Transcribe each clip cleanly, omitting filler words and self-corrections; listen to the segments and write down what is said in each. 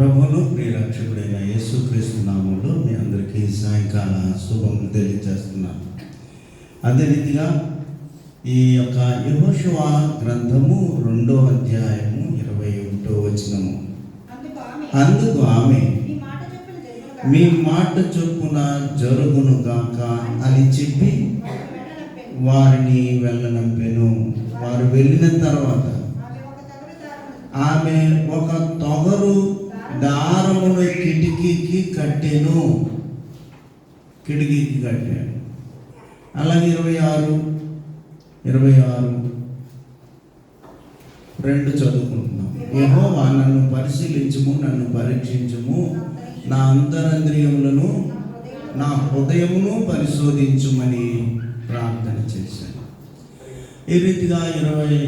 ప్రభువును ప్రియరక్షకుడైన యేసుక్రీస్తు నామములో మీ అందరికీ సాయంకాల శుభములు తెలియజేస్తున్నాను. అదే రీతిగా ఈ యొక్క యెహోషువ గ్రంథము 2వ అధ్యాయము 21వ వచనము, అందుకు ఆమె మీ మాట చొప్పున జరుగును గాక అని చెప్పి వారిని వెళ్ళనంపెను. వారు వెళ్ళిన తర్వాత ఆమె ఒక తొగరు దారమును కిటికీకి కట్టెను. కిటికీకి కట్టాడు. అలాగే 26 చదువుకుంటున్నాం. యెహోవా నన్ను పరిశీలించుము, నన్ను పరీక్షించుము, నా అంతరంద్రియములను నా హృదయమును పరిశోధించుమని ప్రార్థన చేశాను. ఈ రీతిగా 20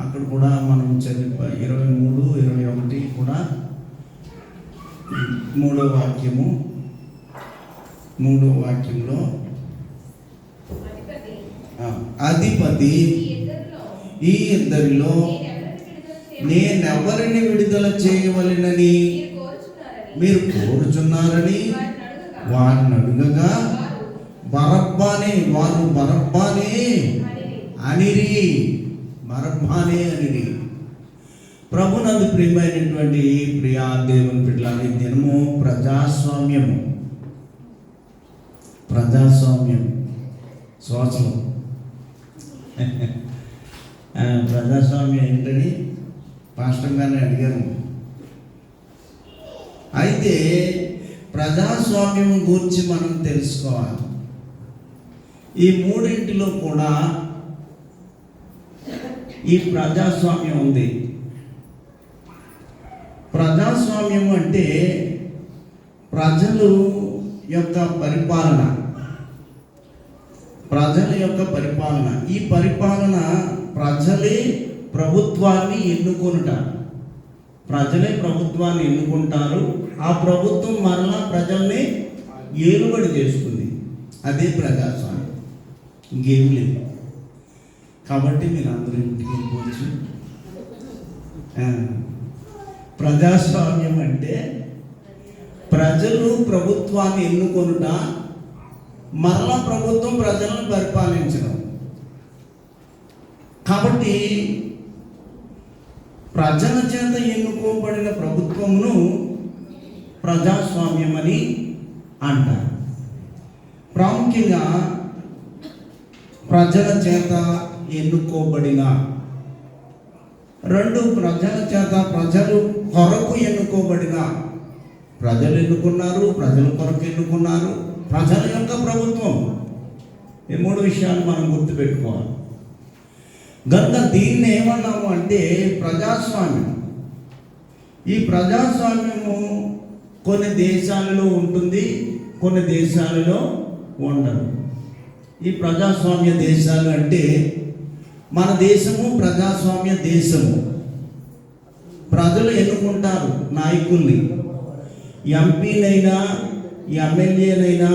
అక్కడ కూడా మనం చదివి 23, 21 కూడా 3వ వాక్యంలో అధిపతి ఈ ఇద్దరిలో నేనెవరిని విడుదల చేయవలెనని మీరు కోరుచున్నారని వారిని అడుగగా వారు బరబ్బానే అనిరి. ప్రభునందు ప్రియమైనటువంటి ప్రియా దేవుని బిడ్డలారా, దినము ప్రజాస్వామ్యం శ్వాసము ప్రజాస్వామ్యం ఏంటని పాస్టర్ గారిని అడిగాను. అయితే ప్రజాస్వామ్యం గురించి మనం తెలుసుకోవాలి. ఈ మూడింటిలో కూడా ఈ ప్రజాస్వామ్యం ఉంది. ప్రజాస్వామ్యం అంటే ప్రజల యొక్క పరిపాలన. ఈ పరిపాలన ప్రజలే ప్రభుత్వాన్ని ఎన్నుకుంటారు. ఆ ప్రభుత్వం మరలా ప్రజల్ని ఏలుబడి చేస్తుంది. అదే ప్రజాస్వామ్యం, ఇంకేం లేదు. కాబట్టి మీరు అందరూ ఇంటికి వెళ్ళిపోవచ్చు. ప్రజాస్వామ్యం అంటే ప్రజలు ప్రభుత్వాన్ని ఎన్నుకొనుట, మరలా ప్రభుత్వం ప్రజలను పరిపాలించడం. కాబట్టి ప్రజల చేత ఎన్నుకోబడిన ప్రభుత్వమును ప్రజాస్వామ్యం అని అంటారు. ప్రాముఖ్యంగా ప్రజల చేత ఎన్నుకోబడిన, ప్రజలు కొరకు ఎన్నుకోబడిన, ప్రజలు ఎన్నుకున్నారు, ప్రజల కొరకు ఎన్నుకున్నారు, ప్రజల యొక్క ప్రభుత్వం. ఈ 3 విషయాలు మనం గుర్తుపెట్టుకోవాలి. గనుక దీన్ని ఏమన్నాము అంటే ప్రజాస్వామ్యం. ఈ ప్రజాస్వామ్యము కొన్ని దేశాలలో ఉంటుంది, కొన్ని దేశాలలో ఉండదు. ఈ ప్రజాస్వామ్య దేశాలు అంటే మన దేశము ప్రజాస్వామ్య దేశము. ప్రజలు ఎన్నుకుంటారు నాయకుల్ని, ఎంపీనైనా ఎమ్మెల్యేనైనా,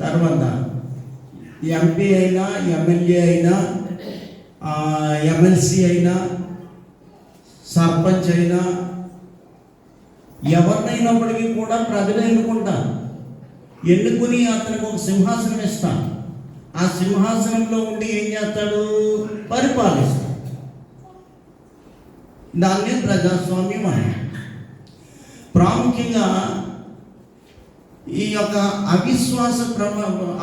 తర్వాత ఎంపీ అయినా ఎమ్మెల్యే అయినా ఎమ్మెల్సీ అయినా సర్పంచ్ అయినా ఎవరినైనప్పటికీ కూడా ప్రజలు ఎన్నుకుని అతనికి ఒక సింహాసనం ఇస్తాడు. ఆ సింహాసనంలో ఉండి ఏం చేస్తాడు? పరిపాలిస్తాడు. దాన్నే ప్రజాస్వామ్యం అని. ప్రాముఖ్యంగా ఈ యొక్క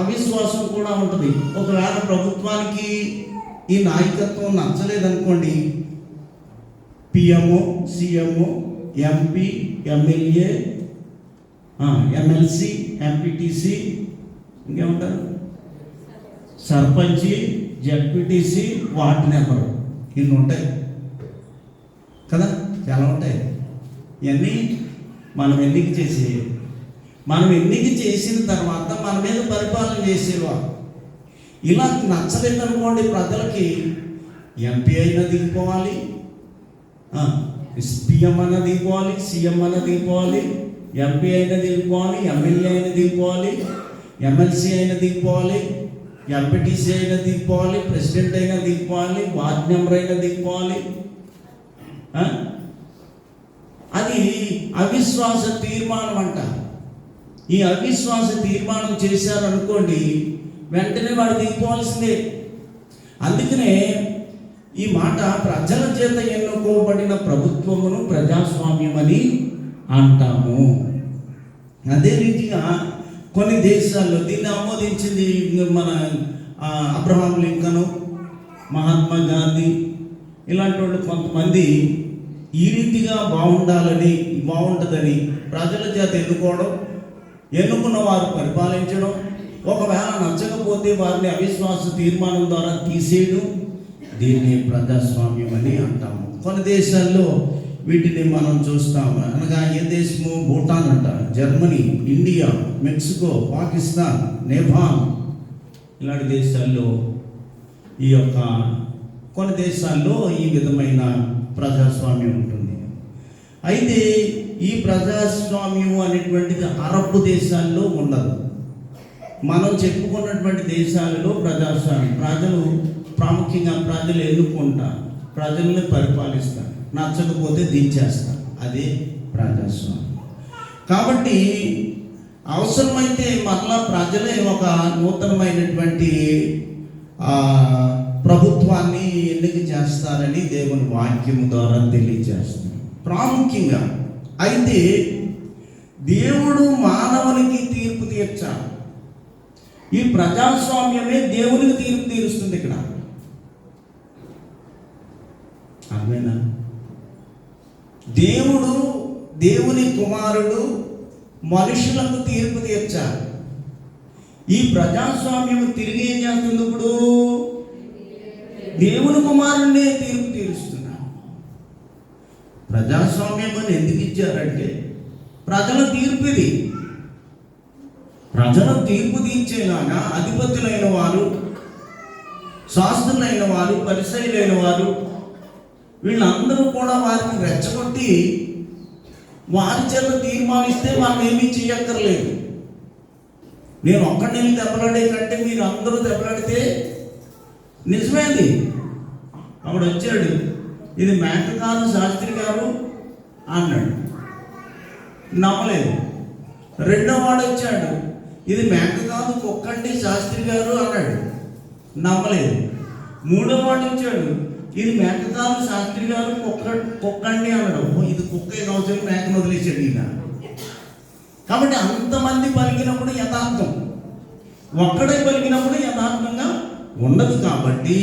అవిశ్వాసం కూడా ఉంటుంది. ఒకవేళ ప్రభుత్వానికి ఈ నాయకత్వం నచ్చలేదనుకోండి, PMO, CMO, MP, MLA, MLC, MPTC, ఇంకేమంటారు, సర్పంచి, జెడ్పీటీసీ, వార్డు నెంబరు, ఇన్ని ఉంటాయి కదా, చాలా ఉంటాయి. ఇవన్నీ మనం ఎన్నిక చేసిన తర్వాత మన మీద పరిపాలన చేసేవారు. ఇలా నచ్చలేదనుకోండి ప్రజలకి, ఎంపీ అయినా దిగిపోవాలి, పిఎం అయినా దిగిపోవాలి, సీఎం అయినా దిగిపోవాలి, ఎంపీ అయినా దిగిపోవాలి, ఎమ్మెల్యే అయినా దిగిపోవాలి, ఎమ్మెల్సీ అయినా దిగిపోవాలి, ఎంపీటీసీ అయినా దిగిపోవాలి, ప్రెసిడెంట్ అయినా దిగిపోవాలి, వార్డ్ మెంబర్ అయినా దిగిపోవాలి. అది అవిశ్వాస తీర్మానం అంట. ఈ అవిశ్వాస తీర్మానం చేశారనుకోండి, వెంటనే వాడు దిగిపోవాల్సిందే. అందుకనే ఈ మాట ప్రజల చేత ఎన్నుకోబడిన ప్రభుత్వమును ప్రజాస్వామ్యం అని అంటాము. అదే రీతిగా కొన్ని దేశాల్లో దీన్ని ఆమోదించింది మన అబ్రహాం లింకన్, మహాత్మా గాంధీ ఇలాంటి వాళ్ళు కొంతమంది ఈ రీతిగా బాగుంటుందని ప్రజల చేత ఎన్నుకున్న వారు పరిపాలించడం, ఒకవేళ నచ్చకపోతే వారిని అవిశ్వాస తీర్మానం ద్వారా తీసేయడం, దీన్ని ప్రజాస్వామ్యం అని అంటాము. కొన్ని దేశాల్లో వీటిని మనం చూస్తాము. అనగా ఏ దేశము? భూటాన్ అంట, Germany, India, Mexico, Pakistan, Nepal ఇలాంటి దేశాల్లో కొన్ని దేశాల్లో ఈ విధమైన ప్రజాస్వామ్యం ఉంటుంది. అయితే ఈ ప్రజాస్వామ్యం అనేటువంటిది అరబ్ దేశాల్లో ఉండదు. మనం చెప్పుకున్నటువంటి దేశాలలో ప్రజాస్వామ్యం ప్రాముఖ్యంగా ప్రజలు ఎన్నుకుంటారు, ప్రజల్ని పరిపాలిస్తారు, నచ్చకపోతే దించేస్తారు. అదే ప్రజాస్వామ్యం. కాబట్టి అవసరమైతే మరలా ప్రజలే ఒక నూతనమైనటువంటి ప్రభుత్వాన్ని ఎన్నిక చేస్తారని దేవుని వాక్యము ద్వారా తెలియజేస్తుంది ప్రాముఖ్యంగా. అయితే దేవుడు మానవునికి తీర్పు తీర్చాలి. ఈ ప్రజాస్వామ్యమే దేవునికి తీర్పు తీరుస్తుంది. ఇక్కడ అర్థమేనా? దేవుని కుమారుడు మనుషులకు తీర్పు తీర్చాలి. ఈ ప్రజాస్వామ్యం తిరిగి ఏం చేస్తుంది? ఇప్పుడు దేవుని కుమారుడినే తీర్పు తీరుస్తున్నాడు. ప్రజాస్వామ్యం అని ఎందుకు ఇచ్చారంటే ప్రజల తీర్పు ఇది. ప్రజల తీర్పు తీర్చేలాగా అధిపతులైన వారు, శాస్త్రులైన వారు, పరిసయ్యులైన వారు వీళ్ళందరూ కూడా వారిని రెచ్చగొట్టి వారి చేత తీర్మానిస్తే వాళ్ళు ఏమీ చేయక్కర్లేదు. నేను ఒక్కడిని దెబ్బలాడే కంటే మీరు అందరూ దెబ్బలాడితే నిజమేది. అప్పుడు వచ్చాడు, ఇది మేక కాదు శాస్త్రి గారు అన్నాడు, నమ్మలేదు. రెండో వాడు వచ్చాడు, ఇది మేక కాదు కుక్కండి శాస్త్రి గారు అన్నాడు, నమ్మలేదు. మూడో వాడు వచ్చాడు, ఇది మేక కాదు శాస్త్రి గారు కుక్కండి అన్నాడు. ఇది కుక్క అవసరం, మేకను వదిలేసాడు ఈయన. కాబట్టి అంతమంది పలికినప్పుడు యథార్థం, ఒక్కడే పలికినప్పుడు యథార్థంగా ఉండదు. కాబట్టి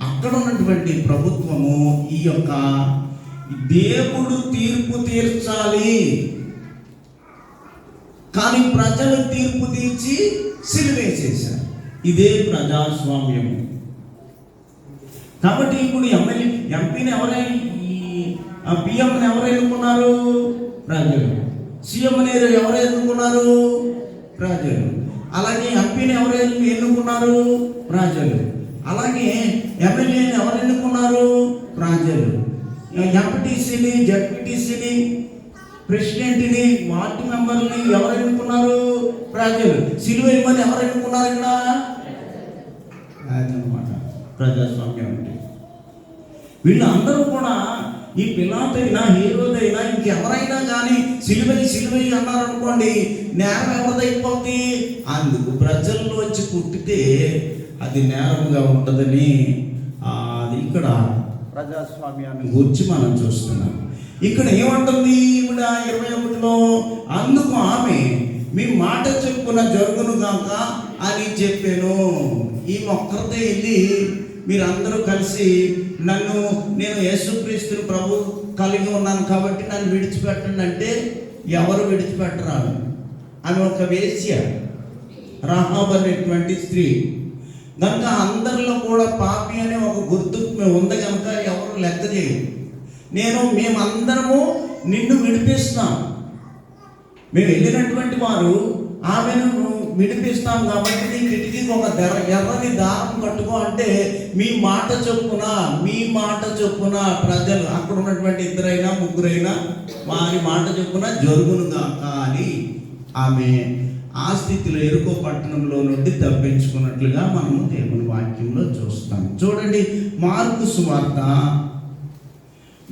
అక్కడ ఉన్నటువంటి ప్రభుత్వము ఈ యొక్క దేవుడు తీర్పు తీర్చాలి, కానీ ప్రజలు తీర్పు తీర్చి సిలువేసేశారు. ఇదే ప్రజాస్వామ్యము. కాబట్టి ఇప్పుడు ఎంపీని పిఎంని ఎవరు ఎన్నుకున్నారు? ప్రజలు. సీఎంని ఎవరు ఎన్నుకున్నారు? ప్రజలు. అలాగే ఎంపీని ఎవరు ఎన్నుకున్నారు? ప్రజలు. అలాగే ఎమ్మెల్యేని ఎవరు ఎన్నుకున్నారు? ప్రజలు. ఎంపీటీసీని, జడ్పీటీసీని, ప్రెసిడెంట్ని, వార్డు మెంబర్ని ఎవరు ఎన్నుకున్నారు? ప్రజలు. సిలువేయమని ఎవరు ఎన్నుకున్నారు? ఇక్కడ అదనమాట ప్రజాస్వామ్యం అంటే. వీళ్ళందరూ కూడా ఈ పిలాతైనా, హేరోదైనా, ఇంకెవరైనా కానీ సిలువై అన్నారనుకోండి, నేరం ఎవరిదైపోద్ది? అందుకు ప్రజల్లో వచ్చి పుట్టితే అది నేరంగా ఉంటుందని అది ఇక్కడ ప్రజాస్వామ్యాన్ని గురించి మనం చూస్తున్నాం. ఇక్కడ ఏమంటుంది ఇప్పుడు 21లో? అందుకు ఆమె మీ మాట చెప్పున జరుగును గాక అని చెప్పాను. ఈ ఒక్కరితో వెళ్ళి మీరందరూ కలిసి నేను యేసుక్రీస్తుని ప్రభు కలిగి ఉన్నాను కాబట్టి నన్ను విడిచిపెట్టండి అంటే ఎవరు విడిచిపెట్టరా? ఆమె ఒక వేశ్య, రహాబ్ అనేటువంటి స్త్రీ. కనుక అందరిలో కూడా పాపి అనే ఒక గుర్తు ఉంది కనుక ఎవరు లెక్క చేయరు. మేమందరము నిన్ను విడిపిస్తాం, మేము వెళ్ళినటువంటి వారు ఆమెను విడిపిస్తాం కాబట్టి నీ కిటికీకి ఒక ఎర్రని దారం కట్టుకో అంటే మీ మాట చొప్పున ప్రజలు అక్కడ ఉన్నటువంటి 2 3 వారి మాట చొప్పున జరుగునుగా. కానీ ఆమె ఆ స్థితిలో ఎరుకో పట్టణంలో నుండి తప్పించుకున్నట్లుగా మనము దేవుని వాక్యంలో చూస్తాం. చూడండి, మార్కు సువార్త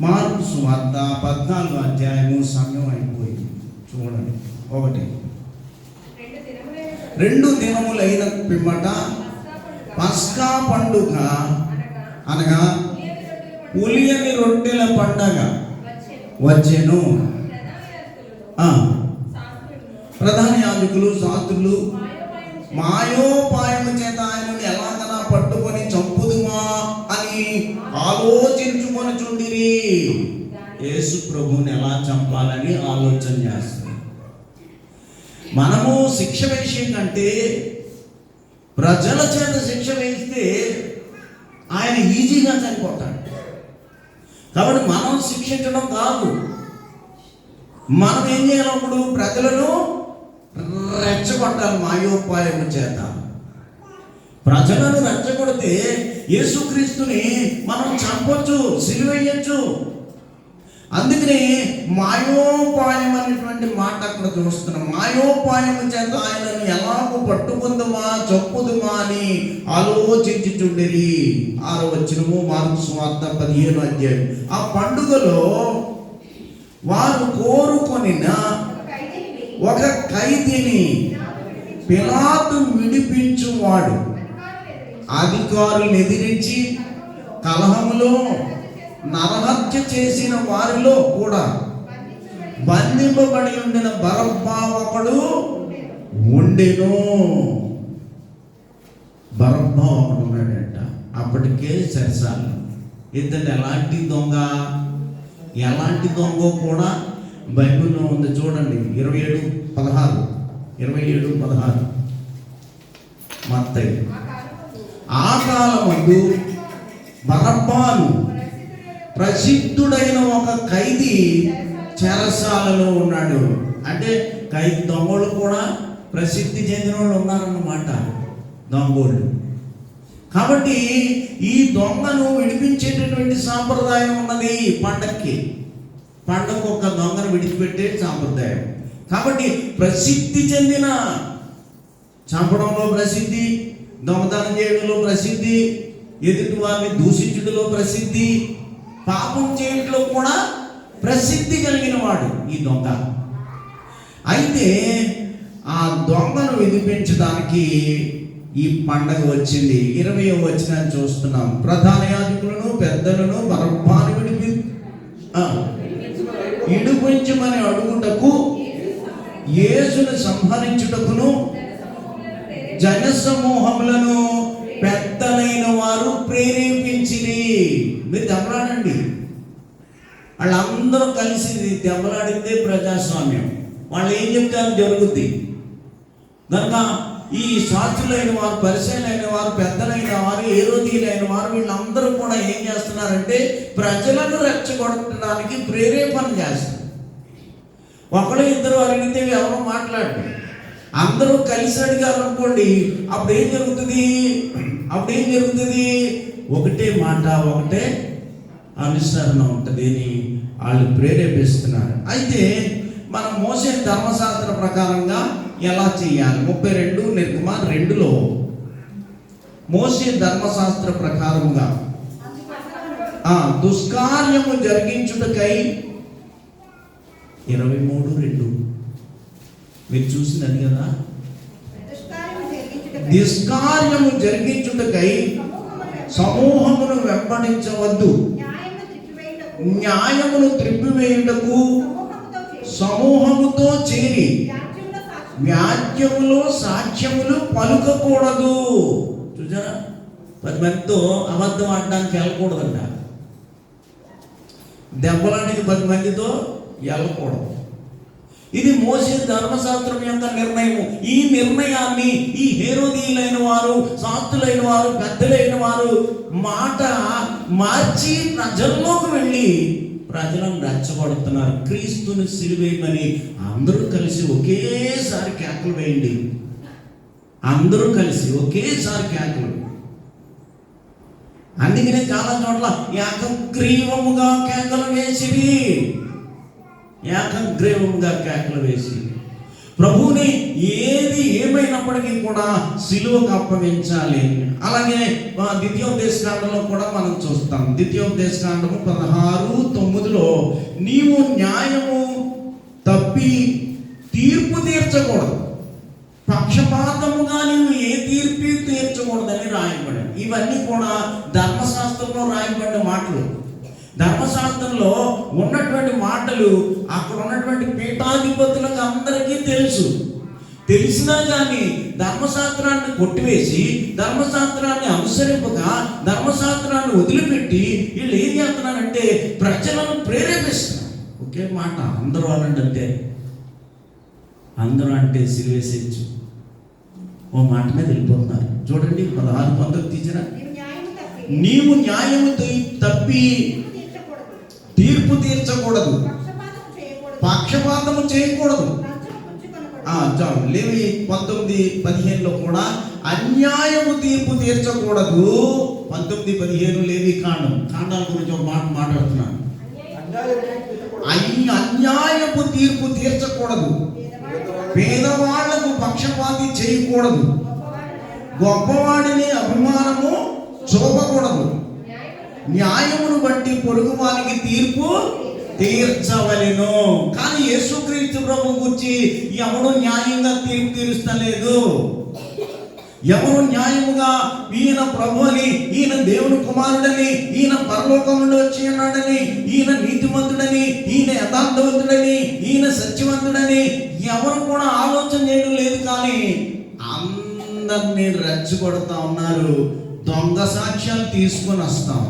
మార్కు సువార్త 14వ అధ్యాయము. సమయం అయిపోయింది, చూడండి. 1 2 దినములైన పిమ్మట పస్కా పండుగ అనగా ఉలియని రొట్టెల పండగ వచ్చెను. ప్రధాన యాజకులు శాస్త్రులు మాయోపాయము చేత ఆయనను ఎలాగైనా పట్టుకొని చంపుదుమా అని ఆలోచించుకొని చుండిరి. యేసు ప్రభువుని ఎలా చంపాలని ఆలోచన చేస్తారు. మనము శిక్ష వేసే కంటే ప్రజల చేత శిక్ష వేస్తే ఆయన ఈజీగా చనిపోతాడు. కాబట్టి మనం శిక్షించడం కాదు, మనం ఏం చేయాలప్పుడు ప్రజలను రెచ్చగొట్టాలి. మాయోపాయము చేత ప్రజలను రెచ్చగొడితే యేసుక్రీస్తుని మనం చంపొచ్చు, సిలువేయచ్చు. అందుకని మాయోపాయం అనేటువంటి మాట అక్కడ చూస్తున్నాం. మాయోపాయము చేత ఆయనను ఎలాగో పట్టుకుందామా చంపుదుమా అని ఆలోచించుచుండిరి. 6వ వచనము మార్కు సువార్త 15వ అధ్యాయం. ఆ పండుగలో వారు కోరుకొనిన ఒక ఖైదీని పిలాతు విడిపించువాడు అధికారులను ఎదిరించి కలహములో నరహత్య చేసిన వారిలో కూడా బంధింపబడి ఉండిన బరబ్బా ఒకడు ఉండెను. బరబ్బా ఒకడు ఉన్నాడంట. అప్పటికే సరసాలు. ఇతను ఎలాంటి దొంగో కూడా బైబిల్లో ఉంది, చూడండి. 27:16 మత్తయి. ఆ కాలమందు బరబ్బాను ప్రసిద్ధుడైన ఒక ఖైదీ చెరసాలలో ఉన్నాడు. అంటే ఖైదీ దొంగలు కూడా ప్రసిద్ధి చెందిన వాళ్ళు ఉన్నారన్నమాట, దొంగోళ్ళు. కాబట్టి ఈ దొంగను విడిపించేటటువంటి సాంప్రదాయం ఉన్నది పండక్కి. పండగకు ఒక దొంగను విడిచిపెట్టే సాంప్రదాయం. కాబట్టి ప్రసిద్ధి చెందిన, చంపడంలో ప్రసిద్ధి, దొంగతనం చేయడంలో ప్రసిద్ధి, ఎదుటి వారిని దూషించడంలో ప్రసిద్ధి, పాపం చేయడంలో కూడా ప్రసిద్ధి కలిగిన వాడు ఈ దొంగ. అయితే ఆ దొంగను విడిపించడానికి ఈ పండగ వచ్చింది. 20వ వచనాన్ని చూస్తున్నాం. ప్రధాన యాజకులను పెద్దలను బరబ్బాను విడిపించమని అడుగుటకు యేసును సంహరించుటకును జనసమూహములను పెద్దలైన వారు ప్రేరేపించిరి. మీరు దెబ్బలాడండి. వాళ్ళందరూ కలిసి దెబ్బలాడిందే ప్రజాస్వామ్యం. వాళ్ళు ఏం చెప్తారు జరుగుద్ది. కనుక ఈ శాస్త్రులైన వారు, పరిసయ్యులైన వారు, పెద్దలైన వారు, హేరోదీయులైన వారు వీళ్ళందరూ కూడా ఏం చేస్తున్నారంటే ప్రజలను రెచ్చగొట్టడానికి ప్రేరేపణ చేస్తారు. ఒకళ్ళు ఇద్దరు అడిగితే ఎవరో మాట్లాడరు. అందరూ కలిసి అడిగారు అనుకోండి, అప్పుడు ఏం జరుగుతుంది? ఒకటే మాట, ఒకటే అనుసరణ ఉంటుంది అని వాళ్ళు ప్రేరేపిస్తున్నారు. అయితే మనం మోసే ధర్మశాస్త్ర ప్రకారంగా ఎలా చేయాలి? 32 నిర్గమాలు 2లో మోసే ధర్మశాస్త్ర ప్రకారంగా దుష్కార్యము జరిగించుటకై 23:2 మీరు చూసినది కదా. దుష్కార్యము జరిగించుటకై సమూహమును వెంబడించవద్దు, న్యాయమును త్రిప్పివేయుటకు సమూహముతో చేరి వ్యాజ్యములో సాక్ష్యములు పలుకకూడదు. చూసారా, 10 మందితో అబద్ధం ఆడడానికి వెళ్ళకూడదంట. దెబ్బలానికి 10 మందితో వెళ్ళకూడదు. ఇది మోసే ధర్మశాస్త్రం యొక్క నిర్ణయము. ఈ నిర్ణయాన్ని ఈ హేరోదీయులైన వారు, శాస్త్రులైన వారు, పెద్దలైన వారు మాట మార్చి ప్రజల్లోకి వెళ్ళి ప్రజలను రెచ్చగొడుతున్నారు. క్రీస్తుని సిలువేయమని అందరూ కలిసి ఒకేసారి కేకలు వేయండి. అందరూ కలిసి ఒకేసారి కేకలు. అందుకనే చాలా చోట్ల ఏకగ్రీవముగా కేకలు వేసి ప్రభువుని ఏది ఏమైనప్పటికీ కూడా సిలువకు అప్పగించాలి. అలాగే ద్వితీయోపదేశకాండంలో కూడా మనం చూస్తాం. ద్వితీయోపదేశకాండము 16:9 నీవు న్యాయము తప్పి తీర్పు తీర్చకూడదు, పక్షపాతముగా నీవు ఏ తీర్పు తీర్చకూడదని రాయబడింది. ఇవన్నీ కూడా ధర్మశాస్త్రంలో రాయబడిన మాటలు. ధర్మశాస్త్రంలో ఉన్నటువంటి మాటలు అక్కడ ఉన్నటువంటి పీఠాధిపతులకు అందరికీ తెలుసు. తెలిసినా కానీ ధర్మశాస్త్రాన్ని కొట్టివేసి, ధర్మశాస్త్రాన్ని అనుసరింపగా, ధర్మశాస్త్రాన్ని వదిలిపెట్టి వీళ్ళు ఏం చేస్తున్నారంటే ప్రజలను ప్రేరేపిస్తున్నారు. ఒకే మాట అందరూ అనంటే అందరూ అంటే సిరివేసేచ్చు ఓ మాట మీద వెళ్ళిపోతున్నారు. చూడండి 16-19 తీసిన నీవు న్యాయము తప్పి తీర్పు తీర్చకూడదు, పక్షపాతము చేయకూడదు. చాలు. లేవి 19:15 కూడా అన్యాయము తీర్పు తీర్చకూడదు. 19:15 లేవి కాండాల గురించి ఒక మాట మాట్లాడుతున్నాను. అన్యాయపు తీర్పు తీర్చకూడదు, పేదవాళ్లకు పక్షపాతి చేయకూడదు, గొప్పవాడిని అభిమానము చూపకూడదు, న్యాయమును బట్టి పొరుగు వారికి తీర్పు తీర్చవలెను. కానీ యేసుక్రీస్తు ప్రభు గురించి ఎవడు న్యాయంగా తీర్పు తీరుస్తలేదు. ఎవరు న్యాయముగా ఈయన ప్రభు అని, ఈయన దేవుని కుమారుడని, ఈయన పరలోకం నుండి వచ్చి ఉన్నాడని, ఈయన నీతిమంతుడని, ఈయన యథార్థవంతుడని, ఈయన సత్యవంతుడని ఎవరు కూడా ఆలోచన చేయడం లేదు. కానీ అందరినీ రెచ్చగొడతా ఉన్నారు. దొంగ సాక్ష్యాలు తీసుకొని వస్తాం.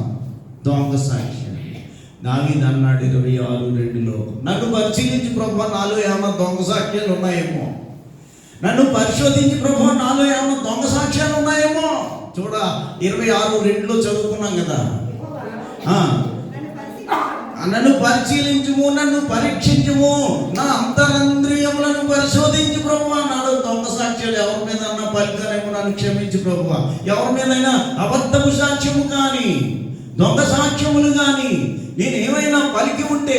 దొంగ సాక్ష్యం. దావీదు అన్నాడు 26:2 నన్ను పరిశీలించి ప్రభు నాలో ఏమన్నా దొంగ సాక్ష్యాలు ఉన్నాయేమో, నన్ను పరిశోధించి ప్రభు నాలో ఏమన్నా దొంగ సాక్ష్యాలు ఉన్నాయేమో. చూడ 26:2 చదువుకున్నాం కదా. నన్ను పరిశీలించుము, నన్ను పరీక్షించుము, నా అంతరంద్రియములను పరిశోధించి ప్రభు అన్నాడు. దొంగ సాక్ష్యాలు ఎవరి మీద అన్నా పలికారేమో నన్ను క్షమించి ప్రభు. ఎవరి మీదైనా అబద్ధపు సాక్ష్యము కానీ, దొంగ సాక్ష్యములు కానీ నేను ఏమైనా పలికి ఉంటే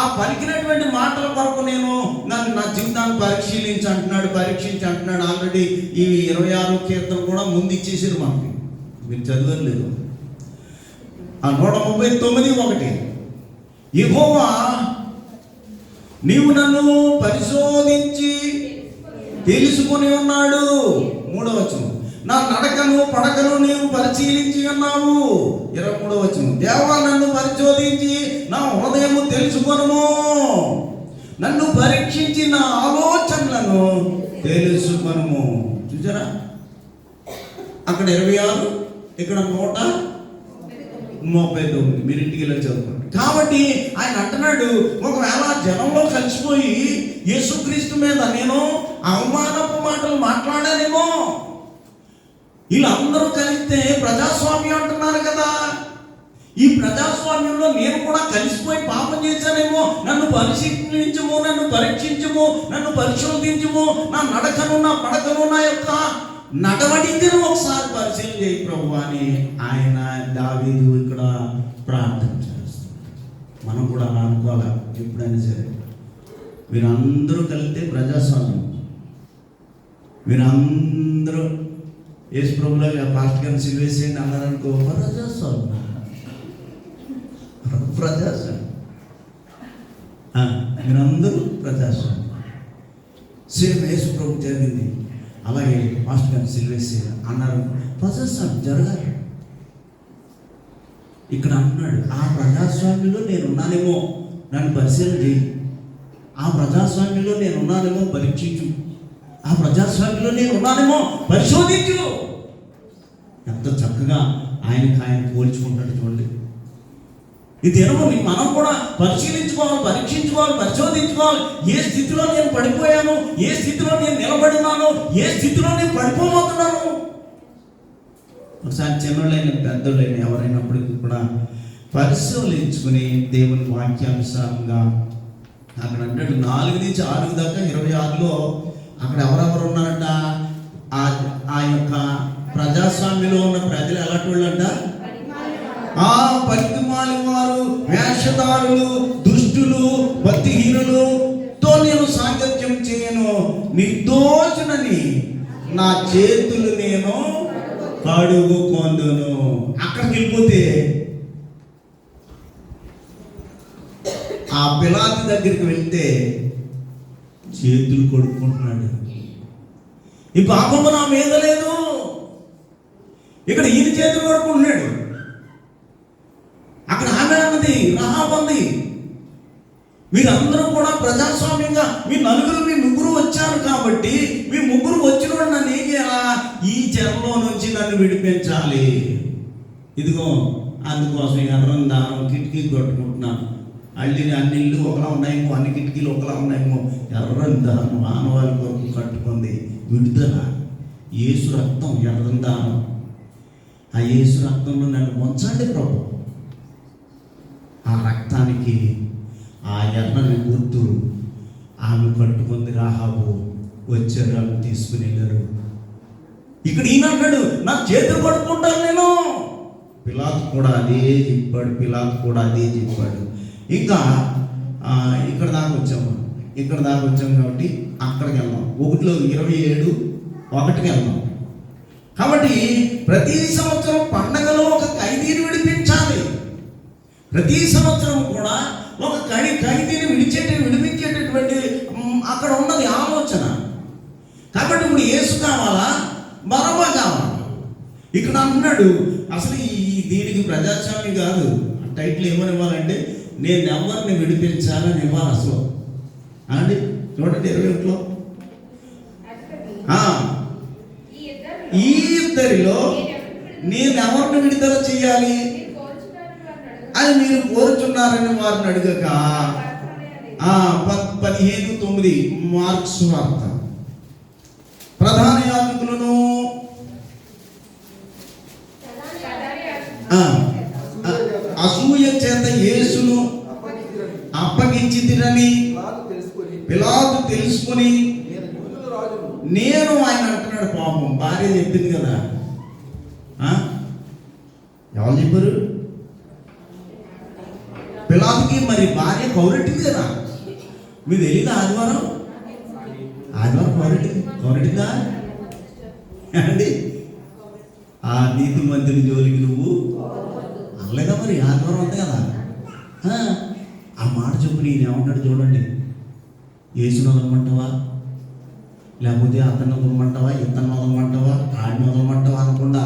ఆ పలికినటువంటి మాటల కొరకు నేను నా జీవితాన్ని పరీక్షించి అంటున్నాడు. ఆల్రెడీ ఈ 26 కీర్తన కూడా ముందు ఇచ్చేసారు మనకి. మీరు చదవలేదు. ఆ 139:1 యెహోవా నీవు నన్ను పరిశోధించి తెలుసుకొని ఉన్నాడు. 3వ వచనం నా నడకను పడకను నీవు పరిశీలించి ఉన్నావు. 23వ వచనం దేవా నన్ను పరిశోధించి నా హృదయము తెలుసుకొనుము, నన్ను పరీక్షించి నా ఆలోచనలను తెలుసుకొనుము. చూసారా, అక్కడ 26, ఇక్కడ 139. మీరు ఇంటికి వెళ్ళి చదువుకోండి. కాబట్టి ఆయన అంటున్నాడు, ఒకవేళ జనంలో కలిసిపోయి యేసుక్రీస్తు మీద నేను అవమానపు మాటలు మాట్లాడానేమో, వీళ్ళందరూ కలిస్తే ప్రజాస్వామ్యం అంటున్నారు కదా, ఈ ప్రజాస్వామ్యంలో నేను కూడా కలిసిపోయి పాపం చేశానేమో, నన్ను పరిశీలించము, నన్ను పరీక్షించము, నన్ను పరిశోధించము, నా నడకను నా పడకను నా యొక్క నడవడికను ఒకసారి పరిశీలన చేయి ప్రభు అని ఆయన దావీదు ఇక్కడ ప్రార్థన చేస్తారు. మనం కూడా అలా అనుకోవాలి. ఎప్పుడైనా సరే వీరందరూ కలిస్తే ప్రజాస్వామ్యం. వీరందరూ యేసు ప్రభులో పాస్టర్ గారిని సిల్వేసేయండి అన్నారనుకో, ప్రజాస్వామ్యం. మీరందరూ ప్రజాస్వామ్యం. సేమ్ యేసు ప్రభు జరిగింది. అలాగే పాస్టర్ గారిని సిల్వేసేయండి అన్నారు, ప్రజాస్వామ్యం జరగాలి. ఇక్కడ అన్నాడు, ఆ ప్రజాస్వామ్యంలో నేను ఉన్నానేమో నన్ను పరిశీలన చేయి, ఆ ప్రజాస్వామ్యంలో నేను ఉన్నానేమో పరీక్షించు, ఆ ప్రజాస్వామ్యంలో నేను ఉన్నానేమో పరిశోధించు. ఎంత చక్కగా ఆయన పోల్చుకుంటాడు చూడండి. ఇదేమో మనం కూడా పరిశీలించుకోవాలి, పరీక్షించుకోవాలి, పరిశోధించుకోవాలి. ఏ స్థితిలో నేను పడిపోయాను, ఏ స్థితిలో నేను నిలబడినాను, ఏ స్థితిలో నేను పడిపోబోతున్నాను. ఒకసారి చిన్నోళ్ళైన పెద్దోళ్ళైన ఎవరైనప్పటికీ కూడా పరిశీలించుకుని దేవుని వాక్యానుసారంగా అక్కడ అంటాడు 4 నుంచి 6 దాకా 26లో అక్కడ ఎవరెవరు ఉన్నారంట, ఆ యొక్క ప్రజాస్వామ్యంలో ఉన్న ప్రజలు ఎలాంటి వాళ్ళంట, పనికిమాలి వారు, వేషధారులు, దుష్టులు, భక్తిహీనులు తో నేను సాంగత్యం చేయను, నా చేతులు నేను కడుగుకొందును. అక్కడికి వెళ్ళిపోతే ఆ పిలాతు దగ్గరికి వెళ్తే చేతులు కడుక్కుంటున్నాడు. ఈ పాపము నా మీద లేదు, ఇక్కడ ఈయన చేతులు కడుక్కుంటున్నాడు. అక్కడ ఆమె అన్నది, రహాబు అంది, మీరందరూ కూడా ప్రజాస్వామ్యంగా మీ ముగ్గురు వచ్చారు కాబట్టి మీ ముగ్గురు వచ్చిన నన్ను ఏం చేయాలా, ఈ చెరలో నుంచి నన్ను విడిపించాలి. ఇదిగో అందుకోసం ఎర్రని దారం కిటికీ కొట్టుకుంటున్నాను. అన్ని ఇల్లు ఒకలా ఉన్నాయేమో, అన్ని కిటికీలు ఒకలా ఉన్నాయేమో, ఎర్రని దారం మానవాళి కొరకు కట్టుకుంది. విడుదల యేసు రక్తం, ఎర్రని దారం. ఆ యేసు రక్తంలో నన్ను ఉంచండి ప్రభు. ఆ రక్తానికి ఆ ఎర్రని గుర్తు ఆమె కట్టుకుంది. రాహాబు వచ్చారు, ఆమె తీసుకుని వెళ్ళారు. ఇక్కడ ఈయన అన్నాడు, నా చేతులు పట్టుకుంటాను నేను. పిలాతు కూడా అదే చెప్పాడు. ఇంకా ఇక్కడ దాకా వచ్చాము కాబట్టి అక్కడికి వెళ్దాం. 1:27 వెళ్దాం. కాబట్టి ప్రతి సంవత్సరం పండగలో ఒక ఖైదీని విడిపించాలి. ప్రతి సంవత్సరం కూడా ఒక ఖైదీని విడిపించేటటువంటి అక్కడ ఉన్నది ఆలోచన. కాబట్టి ఇప్పుడు యేసు కావాలా, బరబ్బా కావాలా? ఇక్కడ అంటున్నాడు, అసలు దీనికి ప్రజాస్వామ్యం కాదు. టైటిల్ ఏమని ఇవ్వాలంటే, నేను ఎవరిని విడిపించాలని ఇవ్వాలి అసలు. అండి చూడండి 21లో, ఈ ఇద్దరిలో నేను ఎవరిని విడుదల చేయాలి అని మీరు కోరుచున్నారని వారిని అడగక 15:9 మార్క్స్ వార్త, ప్రధాన యాజకులను అసూయ చేత యేసును అప్పగించితిరని పిలాతు తెలుసుకుని, నేను ఆయన అంటున్నాడు. పాపం భార్య చెప్పింది కదా. ఎవరు చెప్పారు? పిలాతుకి. మరి భార్య కౌరెట్టింది కదా. మీకు తెలీదా? ఆదివారం కౌరెట్టిందా అండి? ఆ నీతి మంత్రి జోలికి నువ్వు అనలేదా? మరి ఆదివారం అంతే కదా. ఆ మాట చెప్పు. నేను ఏమంటాడు చూడండి, యేసును వదలమంటావా, లేకపోతే అతన్ని వదలమంటావా, ఇతన్ని వదలమంటావా, ఆడిని వదలమంటావా అనకుండా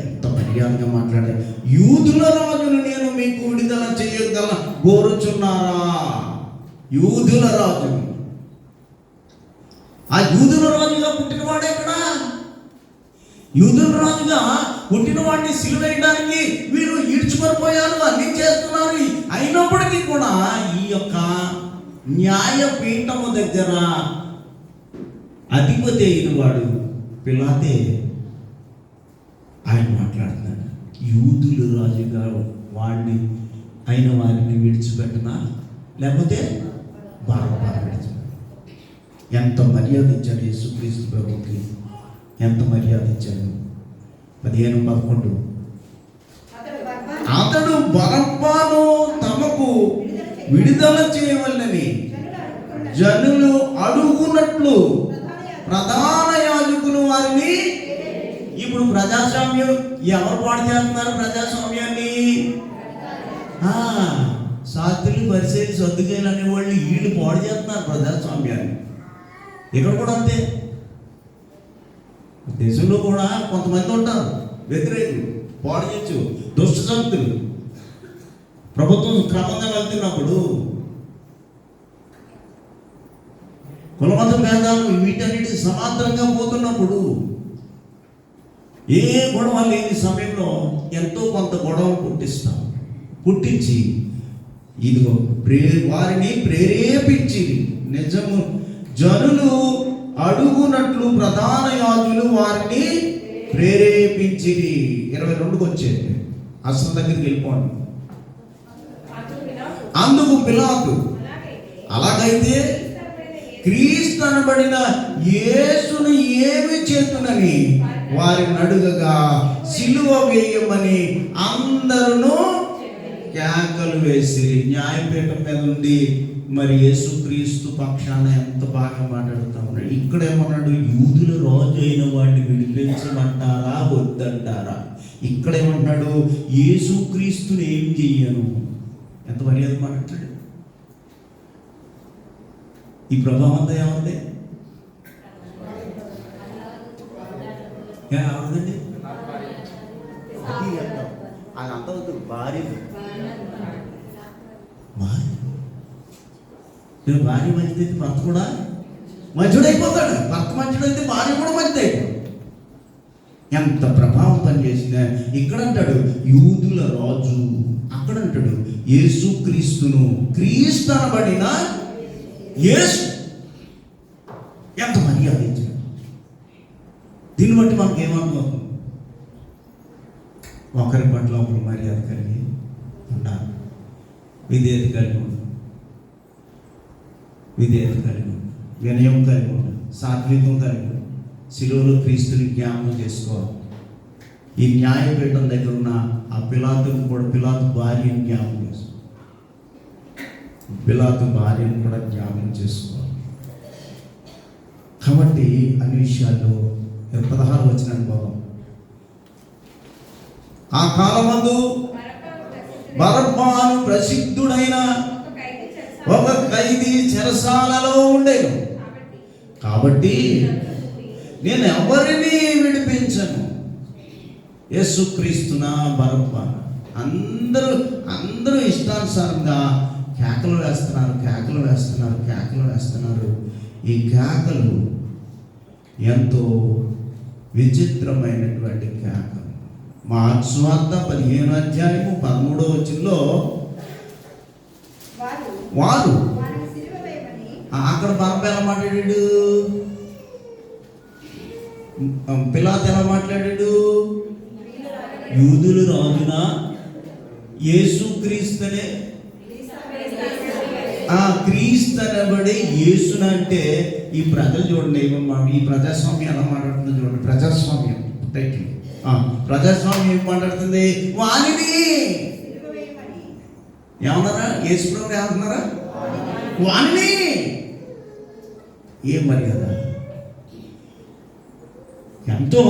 ఎంత మర్యాదగా మాట్లాడారు. యూదుల రాజును నేను మీకు విడుదల చేయగల కోరుచున్నారా? యూదుల రాజు, ఆ యూదుల రాజుగా పుట్టినవాడే ఇక్కడ. యూదుల రాజుగా పుట్టిన వాడిని సిలువేయడానికి వీరు ఈడ్చుకొనిపోయారు, అన్ని చేస్తున్నారు. అయినప్పటికీ కూడా ఈ యొక్క న్యాయపీఠము దగ్గర అధిపతి అయిన వాడు పిలాతే ఆయన మాట్లాడుతున్నాడు. యూదుల రాజుగా అయిన వారిని విడిచిపెట్టనా, లేకపోతే బరబ్బా విడిచిపెట్ట? ఎంత మర్యాద ఇచ్చాడు యేసుక్రీస్తు ప్రభుకి, ఎంత మర్యాద ఇచ్చాడు. 15:11 అతడు బరబ్బను తమకు విడుదల చేయవలెనని జనులు అడుగునట్లు ప్రధాన యాజకులు వారిని. ఇప్పుడు ప్రజాస్వామ్యం ఎవరు పాడు చేస్తున్నారు? ప్రజాస్వామ్యాన్ని శాస్త్రులు, పరిచయాలు, సర్దుకాయలు అనేవాళ్ళు వీళ్ళు పాడు చేస్తున్నారు ప్రజాస్వామ్యాన్ని. ఇక్కడ కూడా అంతే. దేశంలో కూడా కొంతమంది ఉంటారు వ్యతిరేకులు, పాడు చేయొచ్చు, దుష్ట శక్తులు. ప్రభుత్వం క్రమంగా వెళ్తున్నప్పుడు కులమత భేదాలు వీటన్నిటి సమాంతరంగా పోతున్నప్పుడు ఏ గొడవ లేని సమయంలో ఎంతో కొంత గొడవ పుట్టించి ఇదిగో వారిని ప్రేరేపించి నిజము జనులు అడుగునట్లు ప్రధాన యాజకులు వారిని ప్రేరేపించి. 22కి వచ్చేది అసలు దగ్గరికి వెళ్ళిపోండి. అందుకు పిలాతు, అలాగైతే క్రీస్తు అనబడిన యేసును ఏమి చేతునని వారిని అడుగగా సిలువ వేయమని అందరూ కేకలు వేసి. న్యాయపీఠం మీద ఉండి మరి యేసుక్రీస్తు పక్షాన ఎంత బాగా మాట్లాడుతూ ఉన్నాడు. ఇక్కడేమన్నాడు, యూదుల రాజు అయిన వాడిని విడిపించమంటారా వద్దంటారా? ఇక్కడేమంటున్నాడు, యేసుక్రీస్తుని ఏం చెయ్యను. ఎంత మర్యాద మాట్లాడాడు. ఈ ప్రభావం అంతా ఏముంది? అవునండి, అది అంత అవుతుంది. భార్య భార్య మంచిదైతే భర్త కూడా మంచుడైపోతాడు. భర్త మంచుడైతే భార్య కూడా మంచిదైపోతాడు. ఎంత ప్రభావం పనిచేసిందా. ఇక్కడ అంటాడు యూదుల రాజు, అక్కడ అంటాడు యేసుక్రీస్తును, క్రీస్తు అనబడిన యేసు. ఎంత మర్యాద ఇచ్చాడు. దీన్ని బట్టి మనకి ఏమనుకోతుంది, ఒకరి పట్ల ఒకరు మర్యాద కలిగి ఉండాలి, విధేయత కలిగి ఉండాలి, విధేయత కలిగి ఉండాలి, వినయం కలిగి ఉండాలి, సాత్వికం కలిగి ఉండాలి, శిలువలో క్రీస్తుని జ్ఞాపకం చేసుకోవాలి. ఈ న్యాయపీఠం దగ్గర ఉన్న ఆ పిలాతును కూడా, పిలాతు భార్యను జ్ఞాపకం చేసుకోవాలి, పిలాతు భార్యను కూడా జ్ఞాపకం చేసుకోవాలి. కాబట్టి అన్ని విషయాల్లో 16 వచనాన్ని పోదాం. ఆ కాలమందు బరబ్బాను ప్రసిద్ధుడైన ఒక ఖైదీ చెరసాలలో ఉండేను. కాబట్టి నేను ఎవరిని విడిపించను. యేసుక్రీస్తున బరబ్బా. అందరూ ఇష్టానుసారంగా కేకలు వేస్తున్నారు. ఈ కేకలు ఎంతో విచిత్రమైనటువంటి కేకలు. మార్క్స్ వార్త 15వ అధ్యాయము 13వ వచనంలో వారు అక్కడ బరబ్బా ఎలా మాట్లాడాడు, పిలాతు ఎలా మాట్లాడాడు, యూదులు రాజున యేసుక్రీస్తునే, క్రీస్తు అనబడి యేసునంటే ఈ ప్రజలు చూడండి, ఈ ప్రజాస్వామ్యం ఎలా మాట్లాడుతుందో చూడండి. ప్రజాస్వామ్యం టైటిల్, ప్రజాస్వామ్యం ఏం మాట్లాడుతుంది, వాణిని ఏమన్నారా, యేసుప్రభుని ఏమంటున్నారా, వాణిని. ఏం మర్యాద. ఎంతో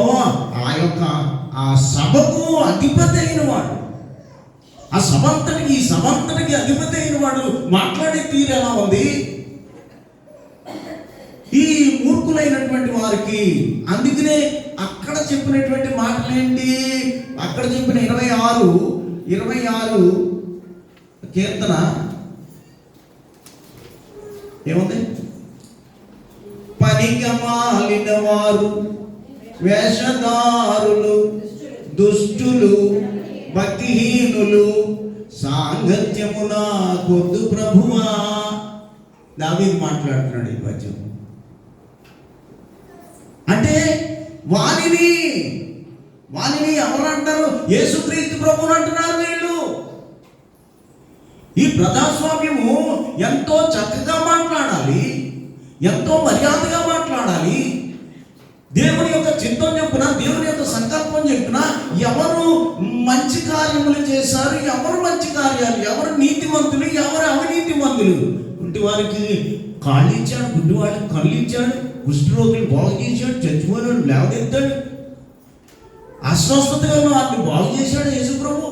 ఆ సభకు అధిపతి అయిన వాడు, ఈ సభంతటికి అధిపతి అయిన వాడు మాట్లాడే తీరు ఎలా ఉంది. ఈ మూర్ఖులైనటువంటి వారికి అందుకనే అక్కడ చెప్పినటువంటి మాటలేంటి, అక్కడ చెప్పిన 26 కీర్తన ఏముంది, పనికిమాలిన వారు, వేషధారులు, దుష్టులు, భక్తిహీనులు సాంగత్యమున కొద్దు ప్రభువా. దావీదు మాట్లాడుతున్నాడు ఈ పద్యం. అంటే వాణిని ఎవరు అంటారు, యేసుక్రీస్తు ప్రభువుని అంటున్నారు వీళ్ళు. ఈ ప్రజాస్వామ్యము ఎంతో చక్కగా మాట్లాడాలి, ఎంతో మర్యాదగా మాట్లాడాలి. దేవుని యొక్క చిత్తం చెప్పున, దేవుని యొక్క సంకల్పం చెప్పున, ఎవరు మంచి కార్యములు చేశారు, ఎవరు మంచి కార్యాలు, ఎవరు నీతిమంతులు, ఎవరు అవినీతిమంతులు. ఇంటి వారికి కాళ్ళు ఇచ్చాడు, గుడ్డి వారికి కళ్ళు ఇచ్చాడు, కుష్ఠరోగులు బాగు చేశాడు, చచ్చిపోయిన లేవదెత్తాడు, అస్వస్థతగా వారిని బాగు చేశాడు యేసుప్రభు.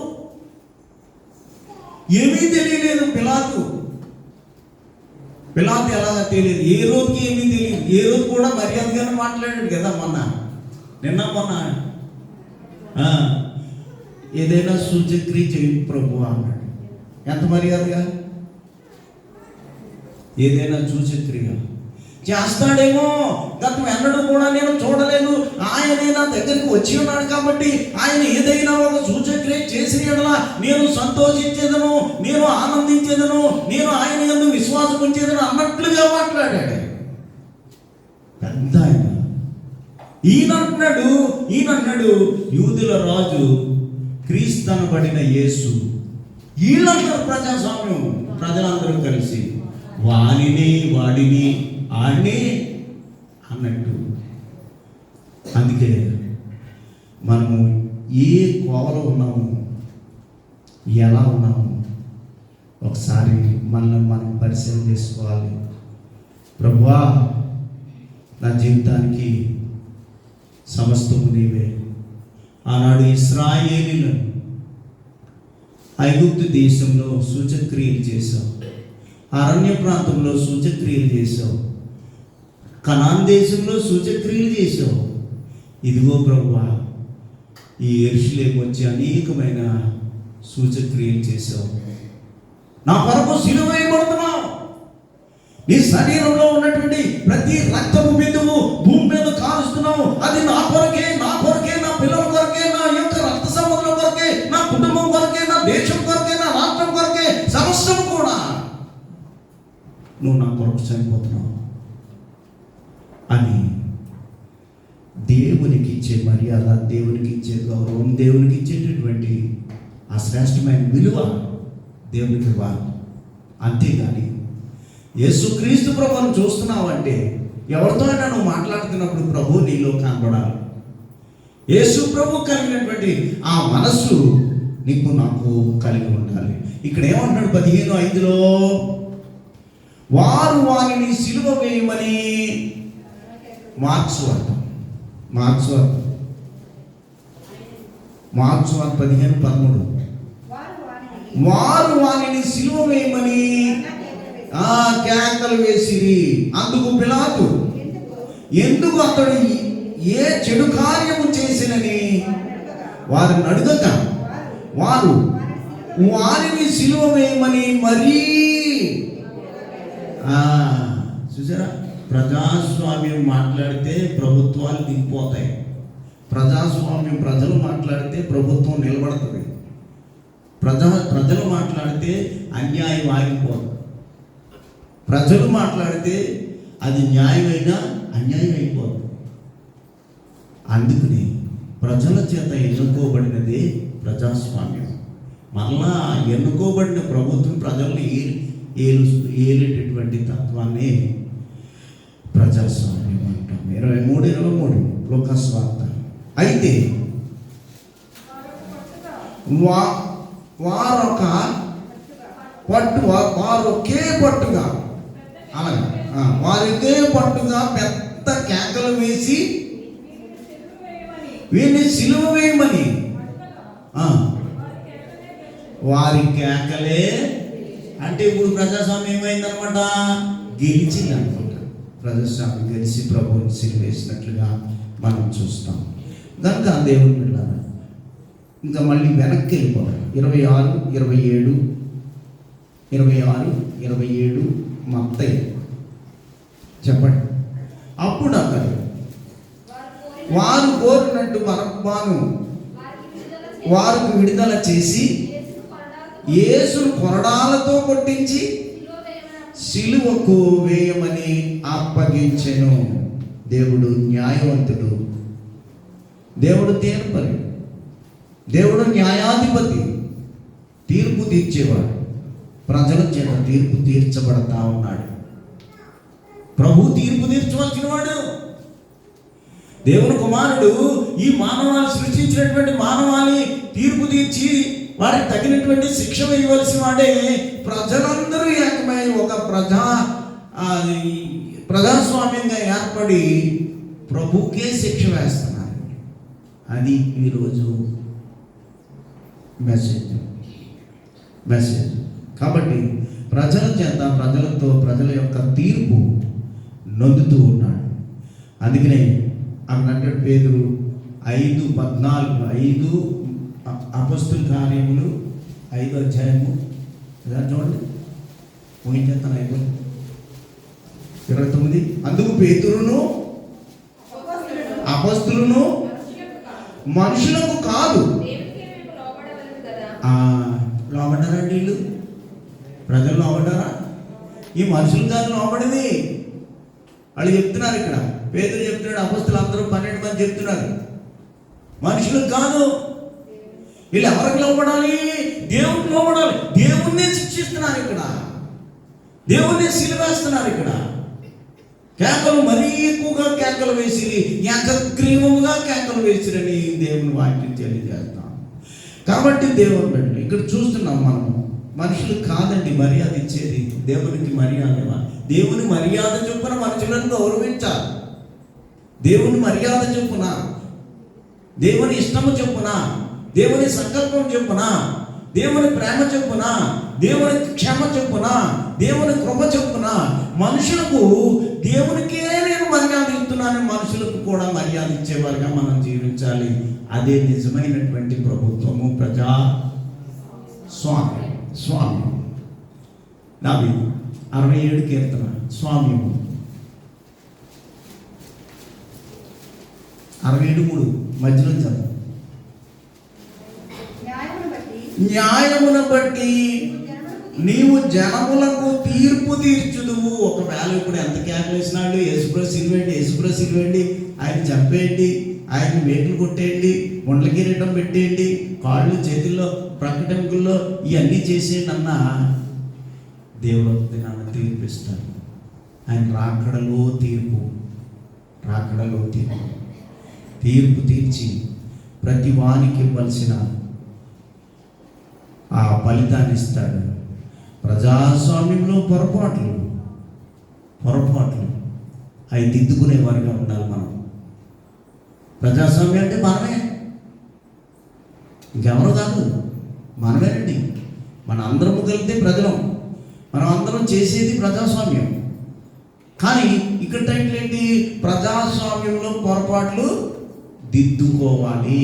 ఏమీ తెలియలేదు పిలాతు ఎలా తెలియదు, ఏ రోజుకి ఏమీ తెలియదు. ఏ రోజు కూడా మర్యాదగానే మాట్లాడాడు కదా, నిన్న మొన్న ఏదైనా సూచక్రియ చేయి ప్రభు అన్నాడు. ఎంత మర్యాదగా, ఏదైనా సూచక్రియ చేస్తాడేమో, గతం ఎన్నడూ కూడా నేను చూడలేదు. ఆయనే నా దగ్గరికి వచ్చి ఉన్నాడు కాబట్టి ఆయన ఏదైనా ఒక సూచక్రియ చేసిన యెడల నేను సంతోషించేదను, నేను ఆనందించేదను, నేను ఆయన యందు విశ్వాసం ఉంచేదను అన్నట్లుగా మాట్లాడాడు. పెద్ద ఈయనంటున్నాడు యూదుల రాజు, క్రీస్తు అనబడిన యేసు. వీళ్ళందరూ ప్రజాస్వామ్యం, ప్రజలందరూ కలిసి వాడిని ఆడిని అన్నట్టు. అందుకే మనము ఏ కోవలో ఉన్నాము, ఎలా ఉన్నాము, ఒకసారి మనల్ని మనం పరిశీలన చేసుకోవాలి. ప్రభువా, నా జీవితానికి సమస్తము నీవే. ఆనాడు ఇశ్రాయేలీయులను ఐగుప్తు దేశంలో సూచక్రియలు చేశావు, అరణ్య ప్రాంతంలో సూచక్రియలు చేశావు, కనాన్ దేశంలో సూచక్రియలు చేశావు. ఇదిగో ప్రభువా, ఈ యెరూషలేముకు వచ్చి అనేకమైన సూచక్రియలు చేశావు. నా కొరకు సిలువ వేయబడుతున్నావు. నీ శరీరంలో ఉన్నటువంటి ప్రతి రక్తపు బిందువు భూమి మీద కాలుస్తున్నావు. అది నా కొరకే, నా కొరకే, నా పిల్లల కొరకే, నా యొక్క రక్త సంబంధుల కొరకే, నా కుటుంబం కొరకే, నా దేశం కొరకే, నా రాష్ట్రం కొరకే, సమస్తం కూడా నువ్వు నా కొరకు చనిపోతున్నావు అని దేవునికి ఇచ్చే మర్యాద, దేవునికి ఇచ్చే గౌరవం, దేవునికి ఇచ్చేటటువంటి ఆ శ్రేష్టమైన విలువ దేవునికి ఇవ్వాలి. అంతేగాని యేసుక్రీస్తు ప్రభువును చూస్తున్నావు అంటే ఎవరితో అయినా నువ్వు మాట్లాడుతున్నప్పుడు ప్రభు నీలో కనబడాలి. యేసు ప్రభు కలిగినటువంటి ఆ మనస్సు నీకు నాకు కలిగి ఉండాలి. ఇక్కడ ఏమంటున్నాడు 15:5లో, వారు వారిని సిలువ వేయమని. మార్క్స్ వార్త 15:13, వారు వారిని సిలువ వేయమని కేకలు వేసిరి. అందుకు పిలాతు, ఎందుకు అతడు ఏ చెడు కార్యము చేసినని వారిని అడగక, వారు వారిని సిలువ వేయమని మరీ. చూసారా, ప్రజాస్వామ్యం మాట్లాడితే ప్రభుత్వాలు దిగిపోతాయి. ప్రజాస్వామ్యం ప్రజలు మాట్లాడితే ప్రభుత్వం నిలబడుతుంది. ప్రజలు మాట్లాడితే అన్యాయం ఆగిపోదు. ప్రజలు మాట్లాడితే అది న్యాయమైనా అన్యాయం అయిపోదు. అందుకని ప్రజల చేత ఎన్నుకోబడినదే ప్రజాస్వామ్యం. మళ్ళా ఎన్నుకోబడిన ప్రభుత్వం ప్రజల్ని ఏలేటటువంటి తత్వాన్ని ప్రజాస్వామ్యం అంటాం. 23:23 లూకాసు వార్త. అయితే వారొకే పట్టుగా అలాగా వారికే పట్టుగా పెద్ద కేకలు వేసి వీరిని సిలువ వేయమని. వారి కేకలే అంటే ఇప్పుడు ప్రజాస్వామ్యం ఏమైందనమాట, గెలిచింది అనమాట. ప్రజాస్వామ్యం గెలిచి ప్రభువుని సిలువ వేసినట్లుగా మనం చూస్తాం. కనుక దేవుని బిడ్డలారా, ఇంకా మళ్ళీ వెనక్కి వెళ్ళిపోతాం. 26:27 మత్తయి చెప్పండి. అప్పుడు అతడు వారు కోరినట్టు బరబ్బను వారికి విడుదల చేసి యేసును కొరడాలతో కొట్టించి సిలువకు వేయమని అప్పగించెను. దేవుడు న్యాయవంతుడు, దేవుడు తీర్పరి, దేవుడు న్యాయాధిపతి, తీర్పు తీర్చేవాడు. ప్రజల చేత తీర్పు తీర్చబడతా ఉన్నాడు. ప్రభు తీర్పు తీర్చవలసిన వాడు. దేవుని కుమారుడు ఈ మానవాళి సృష్టించినటువంటి మానవాళి తీర్పు తీర్చి వారికి తగినటువంటి శిక్ష వేయవలసిన వాడే. ప్రజలందరూ ఏకమై ఒక ప్రజాస్వామ్యంగా ఏర్పడి ప్రభుకే శిక్ష వేస్తున్నారు. అది ఈరోజు మెసేజ్. కాబట్టి ప్రజల చేత, ప్రజలతో, ప్రజల యొక్క తీర్పు నొందుతూ ఉన్నాడు. అందుకనే అక్కడ పేతురు 5:14 అపొస్తలుల కార్యములు 5వ అధ్యాయము చూడండి, ముగించేస్తాను. 5:29 అందుకు పేతురును అపొస్తలులను మనుషులకు కాదు. లోబడ్డారా వీళ్ళు? ప్రజలు లోబడ్డారా? ఈ మనుషులు కాదు లోబడింది. వాళ్ళు చెప్తున్నారు, ఇక్కడ పేతురు చెప్తున్నాడు, అపొస్తలులు అందరూ 12 మంది చెప్తున్నారు, మనుషులకు కాదు. వీళ్ళు ఎవరికి లోబడాలి? దేవుడికి లోబడాలి. దేవుణ్ణి శిక్షిస్తున్నారు ఇక్కడ, దేవుణ్ణి సిలువేస్తున్నారు ఇక్కడ. కేకలు మరీ ఎక్కువగా కేకలు వేసిరి, ఏకగ్రీవముగా కేకలు వేసిరని దేవుని వాక్యం తెలియజేస్తాం. కాబట్టి దేవుని బిడ్డలు ఇక్కడ చూస్తున్నాం మనము మనుషులు కాదండి మర్యాద ఇచ్చేది, దేవునికి మర్యాద ఇవ్వాలి. దేవుని మర్యాద చొప్పున మనుషులను గౌరవించాలి. దేవుని మర్యాద చొప్పున, దేవుని ఇష్టము చొప్పున, దేవుని సంకల్పం చొప్పున, దేవుని ప్రేమ చొప్పున, దేవుని క్షమ చొప్పున, దేవుని కృప చొప్పున మనుషులకు దేవునికే నేను మర్యాద ఇస్తున్నాను, మనుషులకు కూడా మర్యాద ఇచ్చేవారుగా మనం జీవించాలి. అదే నిజమైనటువంటి ప్రభుత్వము, ప్రజా స్వామ్యం. దావీదు 67 కీర్తన స్వామ్యము 67:3 మధ్యలో చదువు. న్యాయమును బట్టి నీవు జనములకు తీర్పు తీర్చుదువు. ఒకవేళ ఇప్పుడు ఎంత కేకలేసినాడు, యేసుప్రభు సిలువేయండి, యేసుప్రభు సిలువేయండి, ఆయన చంపేయండి, ఆయన వేటులు కొట్టేయండి, ముండ్ల కిరీటం పెట్టేయండి, కాళ్ళు చేతుల్లో ప్రకటనకుల్లో ఇవన్నీ చేసేయండి అన్నా, దేవుడు నన్ను తీర్పిస్తాడు. ఆయన రాకడలో తీర్పు తీర్చి ప్రతి వానికి ఇవ్వాల్సిన ఆ ఫలితాన్ని ఇస్తాడు. ప్రజాస్వామ్యంలో పొరపాట్లు అవి దిద్దుకునేవారుగా ఉండాలి మనం. ప్రజాస్వామ్యం అంటే మనమే, ఇంకెవరు కాదు, మనమేనండి. మన అందరము కలిగితే ప్రజలం, మనం అందరం చేసేది ప్రజాస్వామ్యం. కానీ ఇక్కడ టైటిల్ ఏంటి? ప్రజాస్వామ్యంలో పొరపాట్లు దిద్దుకోవాలి.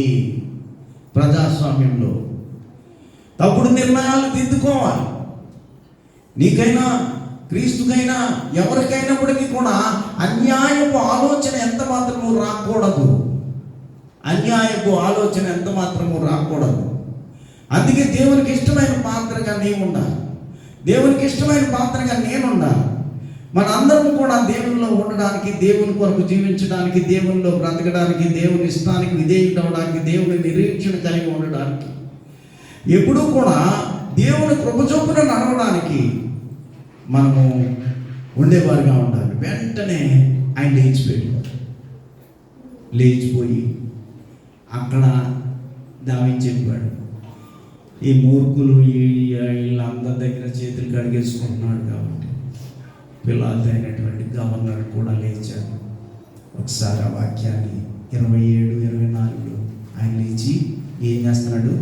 ప్రజాస్వామ్యంలో తప్పుడు నిర్ణయాలు దిద్దుకోవాలి. నీకైనా క్రీస్తుకైనా ఎవరికైనప్పటికీ కూడా అన్యాయపు ఆలోచన ఎంత మాత్రము రాకూడదు. అందుకే దేవునికి ఇష్టమైన పాత్రగా నీవుండాలి, దేవునికి ఇష్టమైన పాత్రగా నేనుండాలి. మన అందరం కూడా దేవునిలో ఉండడానికి, దేవుని కొరకు జీవించడానికి, దేవునిలో బ్రతకడానికి, దేవుని ఇష్టానికి విధేయుడవడానికి, దేవుని నిరీక్షణ కలిగి ఉండడానికి, ఎప్పుడూ కూడా దేవుని కృపచొప్పున నడవడానికి మనము ఉండేవారుగా ఉండాలి. వెంటనే ఆయన లేచిపోయి అక్కడ దావీదు చెప్పాడు, ఈ మూర్ఖులు వీళ్ళందరి దగ్గర చేతులు కడిగేసుకుంటున్నాడు కాబట్టి పిలాతు అయినటువంటి గవర్నర్ కూడా లేచాడు. ఒకసారి ఆ వాక్యాన్ని 27-24 ఆయన లేచి ఏం చేస్తున్నాడు?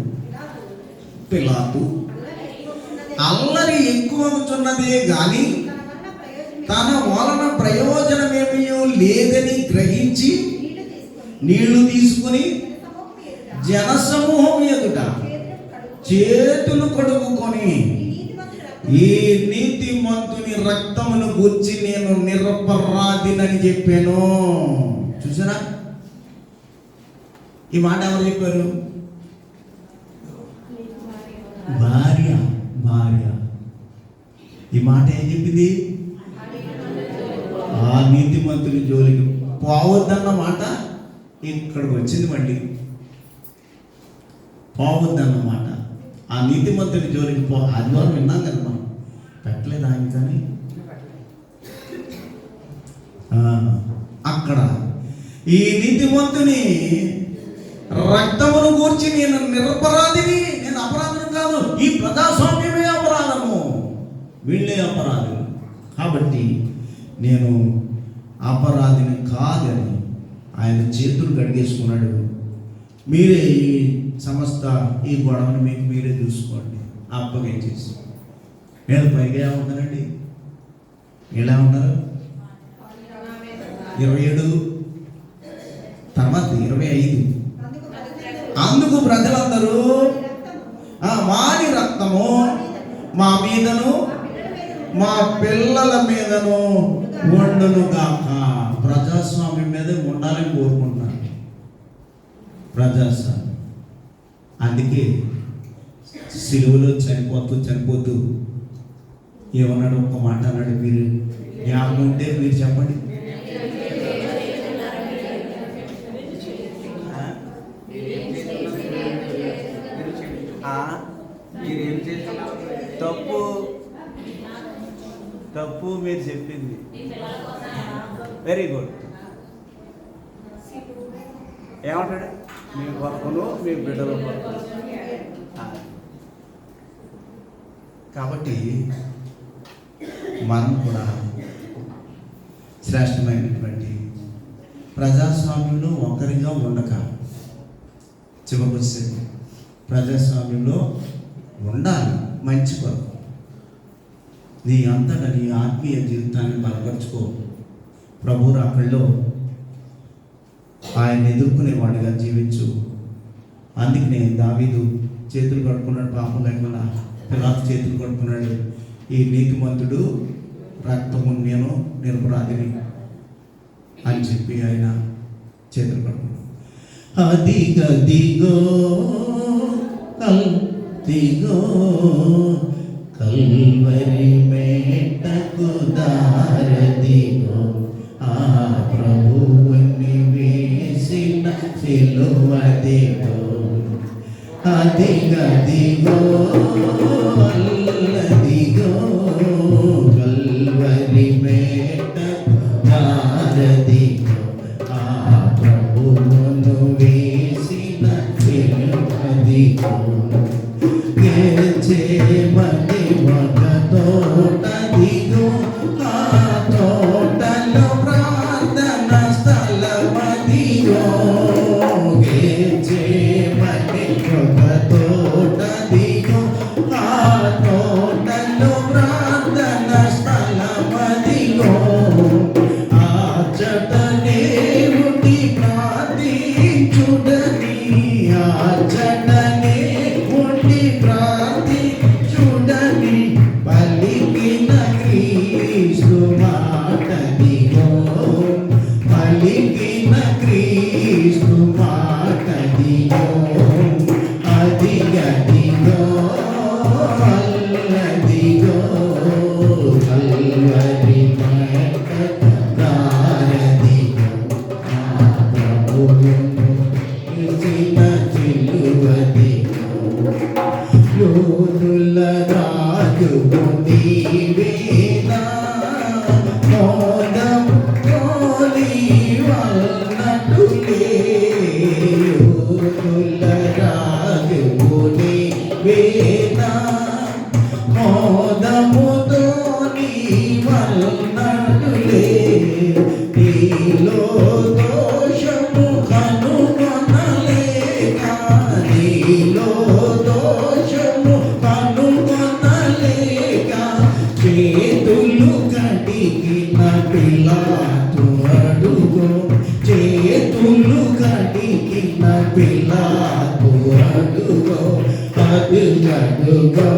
పిలాతు అల్లరి ఎక్కువ అవుతున్నదే గాని తన వలన ప్రయోజనమేమీ లేదని గ్రహించి నీళ్లు తీసుకుని జనసమూహం ఎదుట చేతులు కడుగుకొని ఈ నీతిమంతుని రక్తమును గూర్చి నేను నిరపరాధినని చెప్పాను. చూసారా, ఈ మాట ఎవరు చెప్పారు? భార్య. ఈ మాట ఏం చెప్పింది? ఆ నీతిమంతుని జోలికి పోవద్దన్న మాట ఇక్కడికి వచ్చింది. మళ్ళీ పోవద్దన్నమాట. ఆ నీతిమంతుని జోలికి ఆదివారం విన్నాం కదా మనం, పెట్టలేదు ఆయన. కానీ అక్కడ ఈ నీతిమంతుని రక్తమును గూర్చి నేను నిరపరాధిని, నేను అపరాధం కాదు, ఈ ప్రజాస్వామ్యమే అపరాధము, వీళ్ళే అపరాధులు, కాబట్టి నేను అపరాధిని కాదని ఆయన చేతులు కడిగేసుకున్నాడు. మీరే ఈ సమస్త ఈ గొడవను మీకు మీరే చూసుకోండి, అప్పగించేసి. నేను పైగా ఏమవుతానండి, ఎలా ఉన్నారు? 27 తర్వాత 25. అందుకు ప్రజలందరూ వారి రక్తము మా మీదను మా పిల్లల మీదను వండును గాక. ప్రజాస్వామ్యం మీద ఉండాలని కోరుకుంటున్నాను. ప్రజాస్వామ్యం. అందుకే సిలువలో చనిపోతూ ఏమన్నాడు? ఒక్క మాట అన్నాడు. మీరు జ్ఞాపకం ఉంటే మీరు చెప్పండి. తప్పు మీరు చెప్పింది వెరీ గుడ్. ఏమంటాడు? మీ కొరకును మీ బిడ్డల కొరకు. కాబట్టి మనం కూడా శ్రేష్టమైనటువంటి ప్రజాస్వామ్యంలో ఒకరిగా ఉండక, చివరికి ప్రజాస్వామ్యంలో ఉండాలి మంచి కొరకు. నీ అంతటా నీ ఆత్మీయ జీవితాన్ని బలపరుచుకో. ప్రభు రాకడలో ఆయన ఎదుర్కొనేవాడిగా జీవించు. అందుకనే దావీదు చేతులు కడుక్కున్నాడు, పాపం లేకుండా. పిలాతు చేతులు కడుక్కున్నాడు, ఈ నీతిమంతుడు రక్తము నేను నిరపరాధిని అని చెప్పి ఆయన చేతులు కడుక్కున్నాడు. అదిగదిగో దిగో కల్వరి మేటకు దారదిగో, ఆ ప్రభువుని వేసిన సిలువ దిగో. అదిగదిగో అల్లదిగో కల్వరి మేటకు దారదిగో, ఆ ప్రభువును వేసిన సిలువ దిగో. గెలిచేమని ఒక తోట దిగో, ఆ తోటలో ప్రార్థన స్థలమదిగో. గెలిచేమని ఒక తోట దిగో, ఆ తోటలో ప్రార్థన స్థలమదిగో. ఆ చటనే ఉండి ప్రార్థించుడని, ఆ చటనే ఉండి ప్రార్థించుడని పలికిన క్రీస్తు మాటదిగో. పలికిన క్రీస్తు మాటదిగో. అదిగదిగో అల్లదిగో కల్వరి మేటకు దారదిగో, ఆ ప్రభువును వేసిన సిలువ దిగో. యోధుల రాజువు నీవేనా, మోదము నీవన్నట్టులే. యోధుల రాజువు నీవేనా, మోదముతో నీవన్నట్టులే. నీలో దోషము కనుగొనలేక, నీలో దోషము కనుగొనలేక, చేతులు కడిగిన పిలాతు అడుగో. చేతులు కడిగిన పిలాతు అడుగో. అడుగడుగో